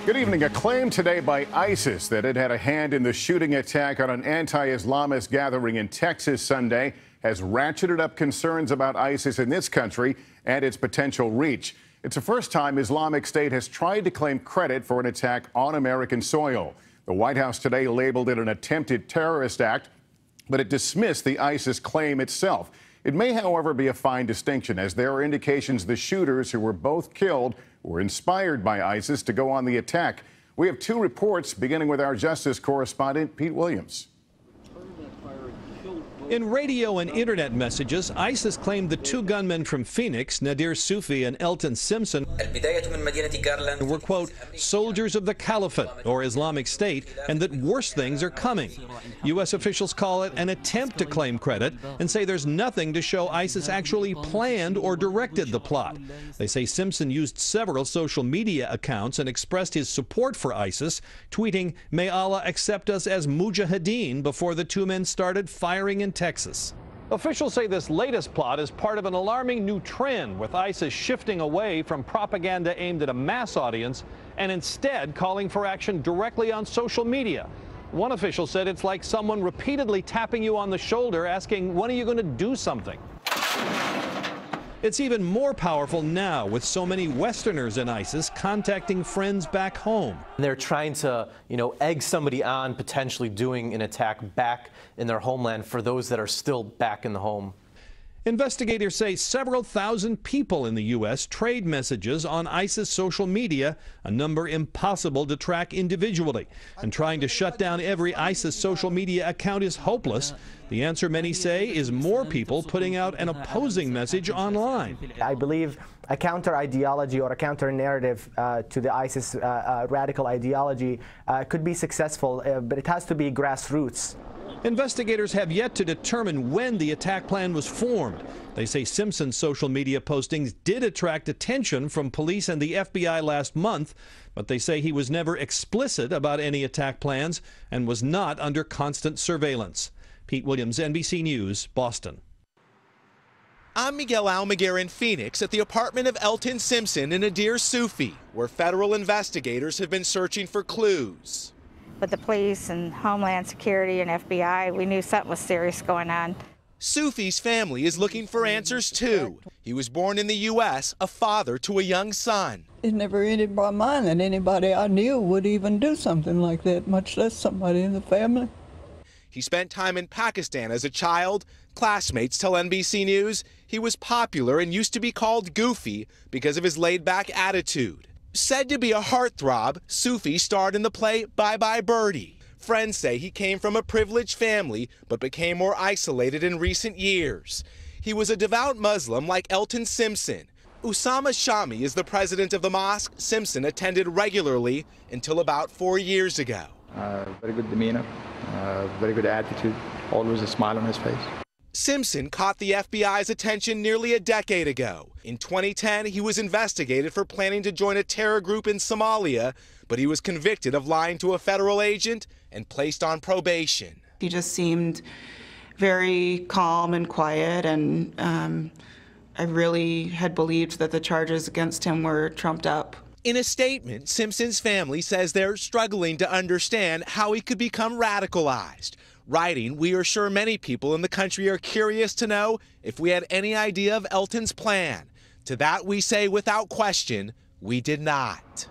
Good evening. A claim today by ISIS that it had a hand in the shooting attack on an anti-Islamist gathering in Texas Sunday has ratcheted up concerns about ISIS in this country and its potential reach. It's the first time Islamic State has tried to claim credit for an attack on American soil. The White House today labeled it an attempted terrorist act, but it dismissed the ISIS claim itself. It may, however, be a fine distinction, as there are indications the shooters who were both killed were inspired by ISIS to go on the attack. We have two reports, beginning with our justice correspondent, Pete Williams. In radio and internet messages, ISIS claimed the two gunmen from Phoenix, Nadir Sufi and Elton Simpson, were, quote, soldiers of the Caliphate or Islamic State, and that worse things are coming. U.S. officials call it an attempt to claim credit and say there's nothing to show ISIS actually planned or directed the plot. They say Simpson used several social media accounts and expressed his support for ISIS, tweeting, "May Allah accept us as mujahideen," before the two men started firing in Texas. Officials say this latest plot is part of an alarming new trend, with ISIS shifting away from propaganda aimed at a mass audience and instead calling for action directly on social media. One official said it's like someone repeatedly tapping you on the shoulder asking, when are you going to do something? It's even more powerful now, with so many Westerners in ISIS contacting friends back home. They're trying to, egg somebody on potentially doing an attack back in their homeland for those that are still back in the home. Investigators say several thousand people in the U.S. trade messages on ISIS social media, a number impossible to track individually. And trying to shut down every ISIS social media account is hopeless. The answer, many say, is more people putting out an opposing message online. I believe a counter-ideology or a counter-narrative to the ISIS radical ideology could be successful, but it has to be grassroots. Investigators have yet to determine when the attack plan was formed. They say Simpson's social media postings did attract attention from police and the FBI last month, but they say he was never explicit about any attack plans and was not under constant surveillance. Pete Williams, NBC News, Boston. I'm Miguel Almaguer in Phoenix at the apartment of Elton Simpson and Nadir Sufi, where federal investigators have been searching for clues. With the police and Homeland Security and FBI, we knew something was serious going on. Sufi's family is looking for answers too. He was born in the U.S., a father to a young son. It never entered my mind that anybody I knew would even do something like that, much less somebody in the family. He spent time in Pakistan as a child. Classmates tell NBC News he was popular and used to be called Goofy because of his laid-back attitude. Said to be a heartthrob, Sufi starred in the play Bye Bye Birdie. Friends say he came from a privileged family but became more isolated in recent years. He was a devout Muslim like Elton Simpson. Usama Shami is the president of the mosque Simpson attended regularly until about 4 years ago. Very good demeanor, very good attitude, always a smile on his face. Simpson caught the FBI's attention nearly a decade ago. In 2010, he was investigated for planning to join a terror group in Somalia, but he was convicted of lying to a federal agent and placed on probation. He just seemed very calm and quiet, and I really had believed that the charges against him were trumped up. In a statement, Simpson's family says they're struggling to understand how he could become radicalized. Writing, "We are sure many people in the country are curious to know if we had any idea of Elton's plan. To that we say without question, we did not."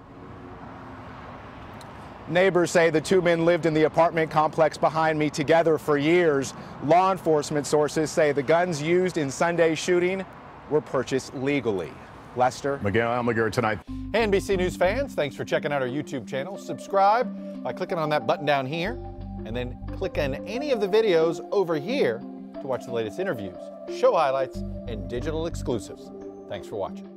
Neighbors say the two men lived in the apartment complex behind me together for years. Law enforcement sources say the guns used in Sunday's shooting were purchased legally. Lester. Miguel Almaguer tonight. Hey, NBC News fans, thanks for checking out our YouTube channel. Subscribe by clicking on that button down here, and then click on any of the videos over here to watch the latest interviews, show highlights, and digital exclusives. Thanks for watching.